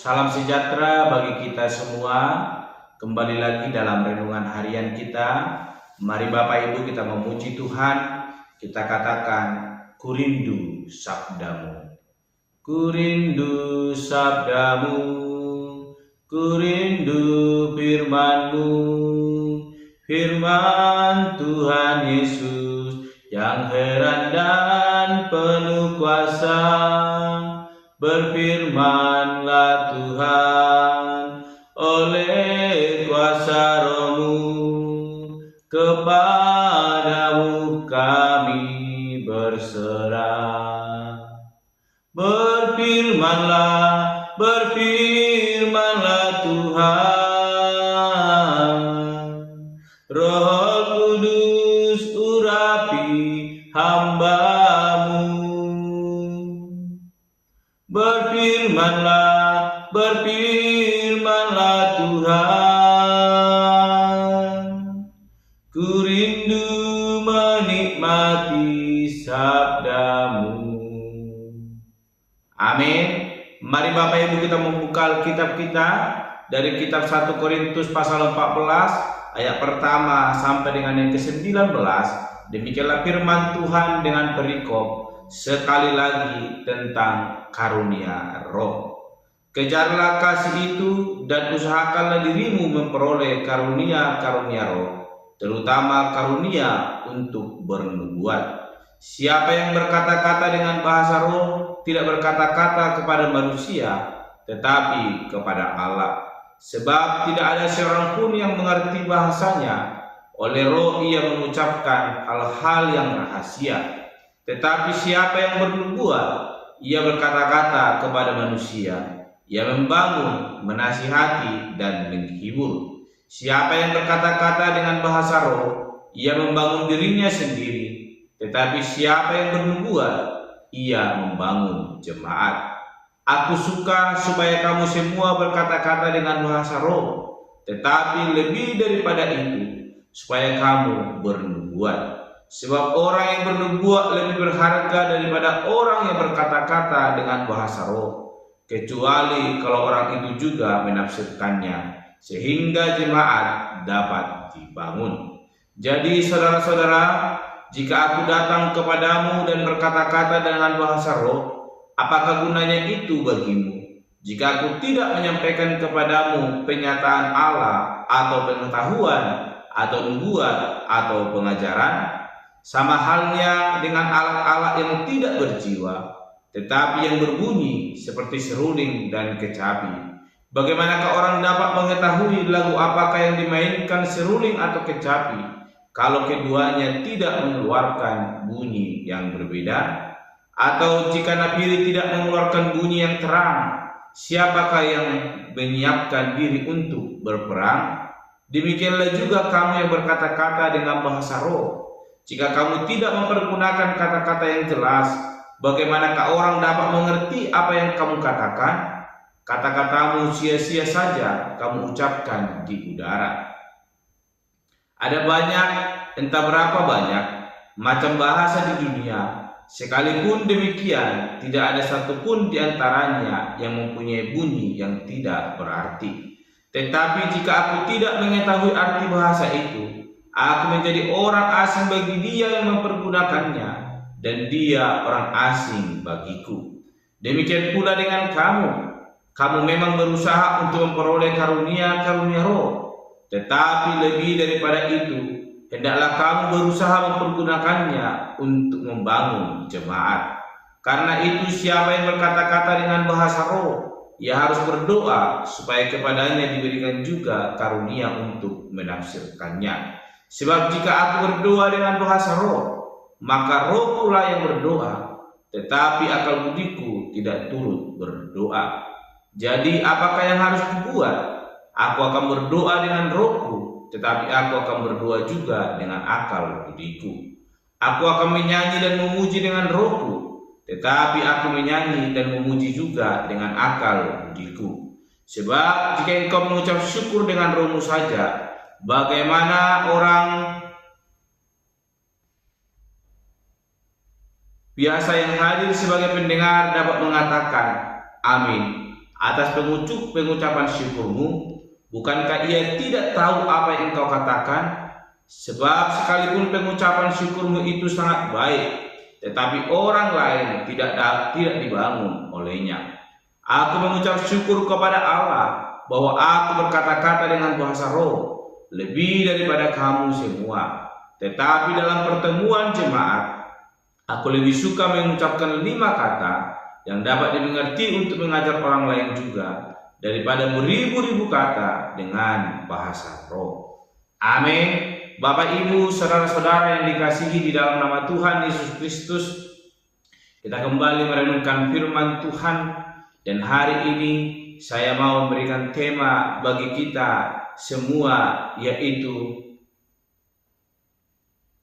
Salam sejahtera bagi kita semua. Kembali lagi dalam renungan harian kita. Mari Bapak Ibu kita memuji Tuhan. Kita katakan, ku rindu sabdamu. Ku rindu sabdamu, ku rindu firman-Mu. Firman Tuhan Yesus yang heran dan penuh kuasa. Berfirmanlah Tuhan oleh kuasa Roh-Mu, kepadamu kami berserah. Berfirmanlah Tuhan, Roh Kudus urapi hamba-Mu. Berfirmanlah Tuhan, ku rindu menikmati sabdamu. Amin. Mari Bapak Ibu kita membuka Alkitab kita dari kitab 1 Korintus pasal 14 ayat pertama sampai dengan yang ke-19. Demikianlah firman Tuhan dengan perikop sekali lagi tentang karunia roh. Kejarlah kasih itu dan usahakanlah dirimu memperoleh karunia-karunia roh, terutama karunia untuk bernubuat. Siapa yang berkata-kata dengan bahasa roh tidak berkata-kata kepada manusia, tetapi kepada Allah. Sebab tidak ada seorang pun yang mengerti bahasanya. Oleh roh ia mengucapkan hal-hal yang rahasia. Tetapi siapa yang bernubuat, ia berkata-kata kepada manusia. Ia membangun, menasihati, dan menghibur. Siapa yang berkata-kata dengan bahasa roh, ia membangun dirinya sendiri. Tetapi siapa yang bernubuat, ia membangun jemaat. Aku suka supaya kamu semua berkata-kata dengan bahasa roh, tetapi lebih daripada itu, supaya kamu bernubuat. Sebab orang yang bernubuat lebih berharga daripada orang yang berkata-kata dengan bahasa roh, kecuali kalau orang itu juga menafsirkannya, sehingga jemaat dapat dibangun. Jadi saudara-saudara, jika aku datang kepadamu dan berkata-kata dengan bahasa roh, apakah gunanya itu bagimu? Jika aku tidak menyampaikan kepadamu penyataan Allah atau pengetahuan atau nubuat atau pengajaran, sama halnya dengan alat-alat yang tidak berjiwa, tetapi yang berbunyi seperti seruling dan kecapi. Bagaimanakah orang dapat mengetahui lagu apakah yang dimainkan seruling atau kecapi, kalau keduanya tidak mengeluarkan bunyi yang berbeda? Atau jika nafiri tidak mengeluarkan bunyi yang terang, siapakah yang menyiapkan diri untuk berperang? Demikianlah juga kamu yang berkata-kata dengan bahasa roh. Jika kamu tidak mempergunakan kata-kata yang jelas, bagaimanakah orang dapat mengerti apa yang kamu katakan? Kata-katamu sia-sia saja kamu ucapkan di udara. Ada banyak, entah berapa banyak, macam bahasa di dunia. Sekalipun demikian, tidak ada satupun di antaranya yang mempunyai bunyi yang tidak berarti. Tetapi jika aku tidak mengetahui arti bahasa itu, aku menjadi orang asing bagi dia yang mempergunakannya, dan dia orang asing bagiku. Demikian pula dengan kamu. Kamu memang berusaha untuk memperoleh karunia-karunia roh, tetapi lebih daripada itu, hendaklah kamu berusaha mempergunakannya untuk membangun jemaat. Karena itu siapa yang berkata-kata dengan bahasa roh, ia harus berdoa supaya kepadanya diberikan juga karunia untuk menafsirkannya. Sebab jika aku berdoa dengan bahasa roh, maka roh pula yang berdoa, tetapi akal budiku tidak turut berdoa. Jadi apakah yang harus kubuat? Aku akan berdoa dengan rohku, tetapi aku akan berdoa juga dengan akal budiku. Aku akan menyanyi dan memuji dengan rohku, tetapi aku menyanyi dan memuji juga dengan akal budiku. Sebab jika engkau mengucap syukur dengan rohmu saja, bagaimana orang biasa yang hadir sebagai pendengar dapat mengatakan amin atas pengucapan syukurmu? Bukankah ia tidak tahu apa yang engkau katakan? Sebab sekalipun pengucapan syukurmu itu sangat baik, tetapi orang lain tidak dibangun olehnya. Aku mengucap syukur kepada Allah bahwa aku berkata-kata dengan bahasa roh lebih daripada kamu semua. Tetapi dalam pertemuan jemaat, aku lebih suka mengucapkan 5 kata yang dapat dimengerti untuk mengajar orang lain juga, daripada beribu-ribu kata dengan bahasa roh. Amin. Bapak, Ibu, saudara-saudara yang dikasihi di dalam nama Tuhan Yesus Kristus, kita kembali merenungkan firman Tuhan, dan hari ini saya mau memberikan tema bagi kita semua, yaitu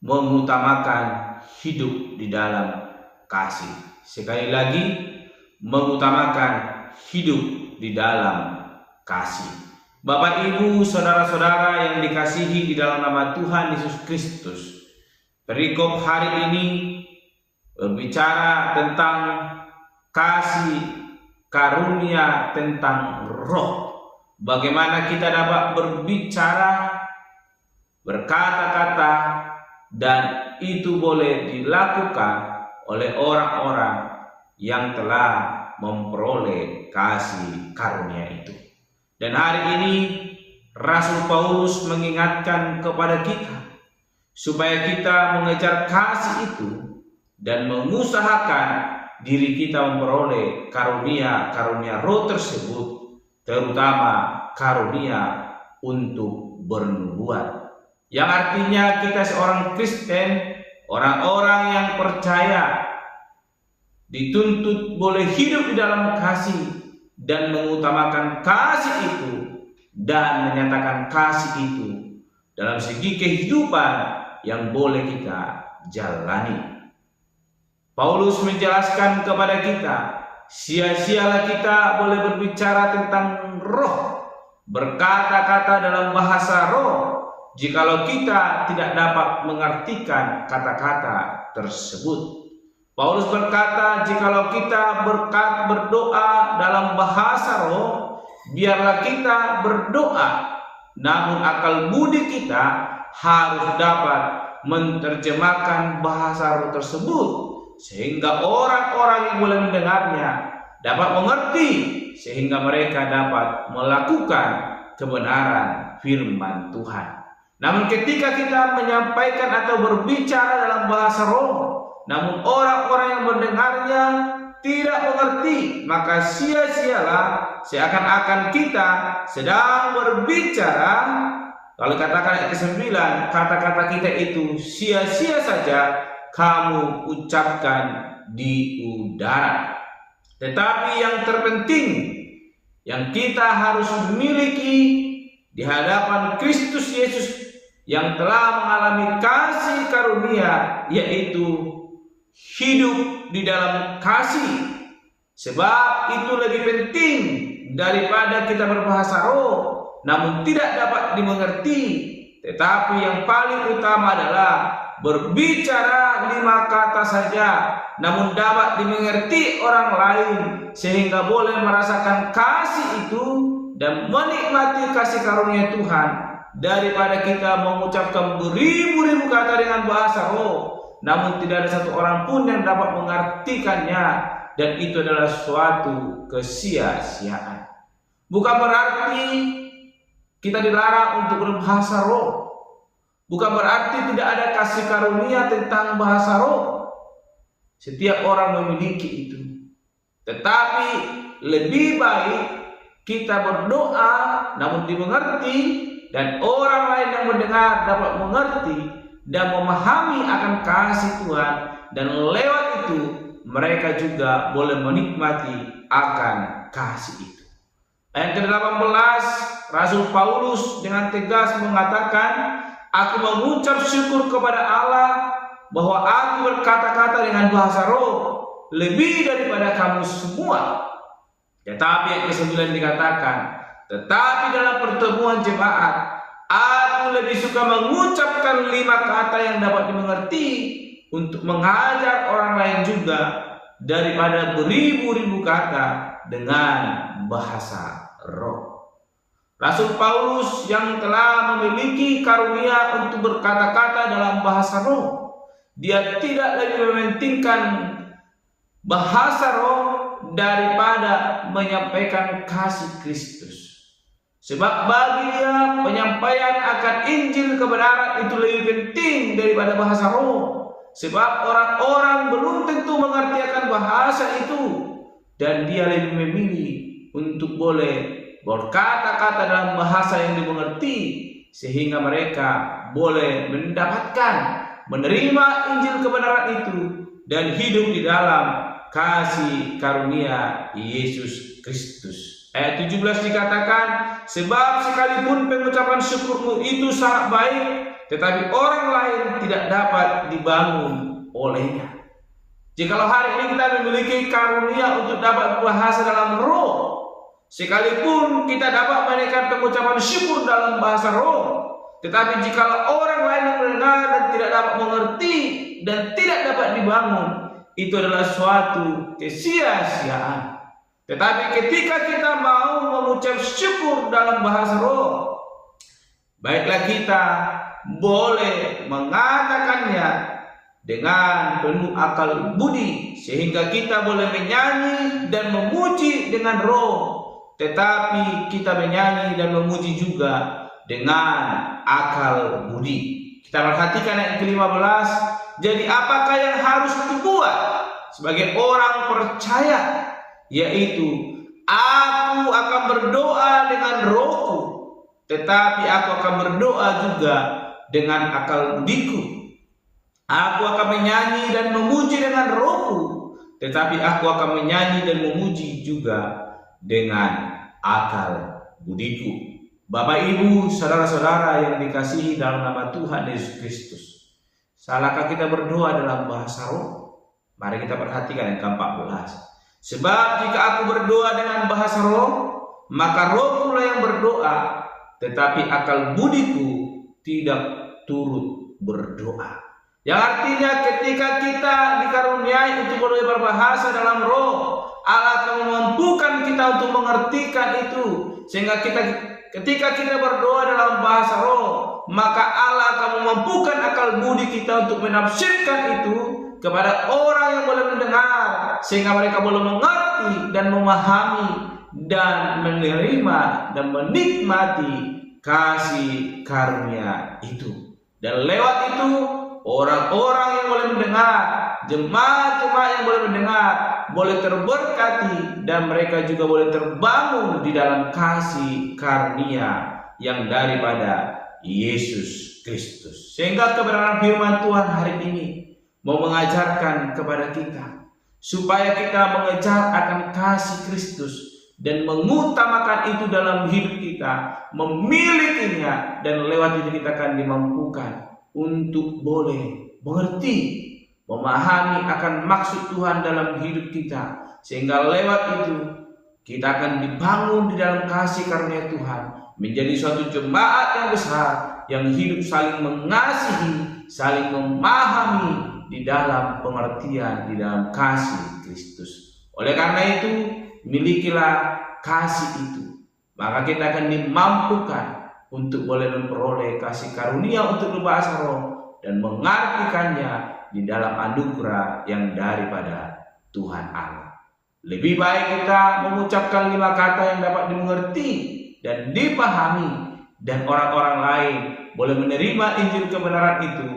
mengutamakan hidup di dalam kasih. Sekali lagi, mengutamakan hidup di dalam kasih. Bapak, Ibu, saudara-saudara yang dikasihi di dalam nama Tuhan Yesus Kristus, perikop hari ini berbicara tentang kasih karunia, tentang roh. Bagaimana kita dapat berbicara, berkata-kata, dan itu boleh dilakukan oleh orang-orang yang telah memperoleh kasih karunia itu. Dan hari ini Rasul Paulus mengingatkan kepada kita supaya kita mengejar kasih itu dan mengusahakan diri kita memperoleh karunia roh tersebut, terutama karunia untuk bernubuat. Yang artinya kita seorang Kristen, orang-orang yang percaya, dituntut boleh hidup di dalam kasih dan mengutamakan kasih itu dan menyatakan kasih itu dalam segi kehidupan yang boleh kita jalani. Paulus menjelaskan kepada kita, sia-sialah kita boleh berbicara tentang roh, berkata-kata dalam bahasa roh, jikalau kita tidak dapat mengartikan kata-kata tersebut. Paulus berkata, jikalau kita berdoa dalam bahasa roh, biarlah kita berdoa, namun akal budi kita harus dapat menerjemahkan bahasa roh tersebut, sehingga orang-orang yang boleh mendengarnya dapat mengerti, sehingga mereka dapat melakukan kebenaran firman Tuhan. Namun ketika kita menyampaikan atau berbicara dalam bahasa roh, namun orang-orang yang mendengarnya tidak mengerti, maka sia-sialah, seakan-akan kita sedang berbicara. Kalau katakan ayat ke-9, kata-kata kita itu sia-sia saja kamu ucapkan di udara. Tetapi yang terpenting yang kita harus miliki di hadapan Kristus Yesus yang telah mengalami kasih karunia, yaitu hidup di dalam kasih. Sebab itu lebih penting daripada kita berbahasa roh namun tidak dapat dimengerti. Tetapi yang paling utama adalah berbicara 5 kata saja namun dapat dimengerti orang lain, sehingga boleh merasakan kasih itu dan menikmati kasih karunia Tuhan, daripada kita mengucapkan beribu-ribu kata dengan bahasa roh namun tidak ada satu orang pun yang dapat mengartikannya, dan itu adalah suatu kesia-siaan. Bukan berarti kita dilarang untuk berbahasa roh, bukan berarti tidak ada kasih karunia tentang bahasa roh. Setiap orang memiliki itu, tetapi lebih baik kita berdoa namun dimengerti, dan orang lain yang mendengar dapat mengerti dan memahami akan kasih Tuhan, dan lewat itu mereka juga boleh menikmati akan kasih itu. Ayat ke-18, Rasul Paulus dengan tegas mengatakan, aku mengucap syukur kepada Allah bahwa aku berkata-kata dengan bahasa roh lebih daripada kamu semua. Tetapi ayat ke-9 dikatakan, tetapi dalam pertemuan jemaat aku lebih suka mengucapkan 5 kata yang dapat dimengerti untuk mengajar orang lain juga, daripada beribu-ribu kata dengan bahasa roh. Rasul Paulus yang telah memiliki karunia untuk berkata-kata dalam bahasa roh, dia tidak lagi mementingkan bahasa roh daripada menyampaikan kasih Kristus. Sebab bagi dia penyampaian akan Injil kebenaran itu lebih penting daripada bahasa roh. Sebab orang-orang belum tentu mengerti akan bahasa itu, dan dia lebih memilih untuk boleh berkata-kata dalam bahasa yang dimengerti, sehingga mereka boleh mendapatkan, menerima Injil kebenaran itu dan hidup di dalam kasih karunia Yesus Kristus. Ayat 17 dikatakan, sebab sekalipun pengucapan syukurmu itu sangat baik, tetapi orang lain tidak dapat dibangun olehnya. Jikalau hari ini kita memiliki karunia untuk dapat berbahasa dalam roh, sekalipun kita dapat menaikkan pengucapan syukur dalam bahasa roh, tetapi jikalau orang lain yang mendengar dan tidak dapat mengerti dan tidak dapat dibangun, itu adalah suatu kesia-siaan. Tetapi ketika kita mau mengucap syukur dalam bahasa roh, baiklah kita boleh mengatakannya dengan penuh akal budi, sehingga kita boleh menyanyi dan memuji dengan roh, tetapi kita menyanyi dan memuji juga dengan akal budi. Kita perhatikan ayat ke-15. Jadi apakah yang harus dibuat sebagai orang percaya? Yaitu aku akan berdoa dengan rohku, tetapi aku akan berdoa juga dengan akal budiku. Aku akan menyanyi dan memuji dengan rohku, tetapi aku akan menyanyi dan memuji juga dengan akal budiku. Bapak, Ibu, saudara-saudara yang dikasihi dalam nama Tuhan Yesus Kristus, salahkah kita berdoa dalam bahasa roh? Mari kita perhatikan yang ke-14. Sebab jika aku berdoa dengan bahasa roh, maka roh pula yang berdoa, tetapi akal budiku tidak turut berdoa. Yang artinya ketika kita dikaruniai untuk boleh berbahasa dalam roh, Allah akan memampukan kita untuk mengertikan itu, sehingga ketika kita berdoa dalam bahasa roh, maka Allah akan memampukan akal budi kita untuk menafsirkan itu kepada orang yang boleh mendengar, sehingga mereka boleh mengerti dan memahami dan menerima dan menikmati kasih karunia itu. Dan lewat itu orang-orang yang boleh mendengar, jemaat-jemaat yang boleh mendengar, boleh terberkati, dan mereka juga boleh terbangun di dalam kasih karunia yang daripada Yesus Kristus. Sehingga kebenaran firman Tuhan hari ini mau mengajarkan kepada kita supaya kita mengejar akan kasih Kristus dan mengutamakan itu dalam hidup kita, memilikinya, dan lewat itu kita akan dimampukan untuk boleh mengerti, memahami akan maksud Tuhan dalam hidup kita, sehingga lewat itu kita akan dibangun di dalam kasih karunia Tuhan, menjadi suatu jemaat yang besar yang hidup saling mengasihi, saling memahami di dalam pengertian, di dalam kasih Kristus. Oleh karena itu, milikilah kasih itu, maka kita akan dimampukan untuk boleh memperoleh kasih karunia untuk berbahasa roh dan mengartikannya di dalam anugerah yang daripada Tuhan Allah. Lebih baik kita mengucapkan 5 kata yang dapat dimengerti dan dipahami, dan orang-orang lain boleh menerima Injil kebenaran itu,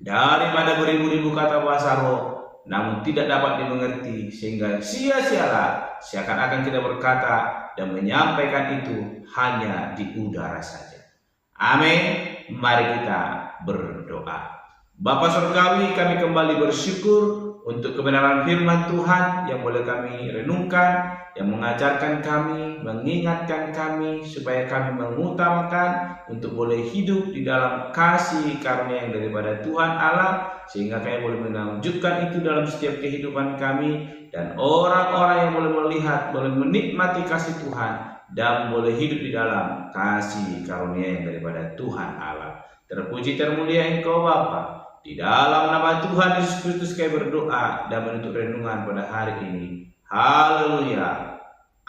daripada beribu-ribu kata bahasa roh namun tidak dapat dimengerti, sehingga sia-sialah seakan-akan kita berkata dan menyampaikan itu hanya di udara saja. Amin. Mari kita berdoa. Bapa Surgawi, kami kembali bersyukur untuk kebenaran firman Tuhan yang boleh kami renungkan, yang mengajarkan kami, mengingatkan kami supaya kami mengutamakan untuk boleh hidup di dalam kasih karunia yang daripada Tuhan Allah, sehingga kami boleh melanjutkan itu dalam setiap kehidupan kami, dan orang-orang yang boleh melihat, boleh menikmati kasih Tuhan dan boleh hidup di dalam kasih karunia yang daripada Tuhan Allah. Terpuji termulia Engkau Bapa. Di dalam nama Tuhan Yesus Kristus kami berdoa dan menutup renungan pada hari ini. Haleluya.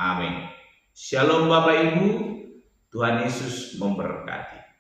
Amin. Shalom Bapak Ibu, Tuhan Yesus memberkati.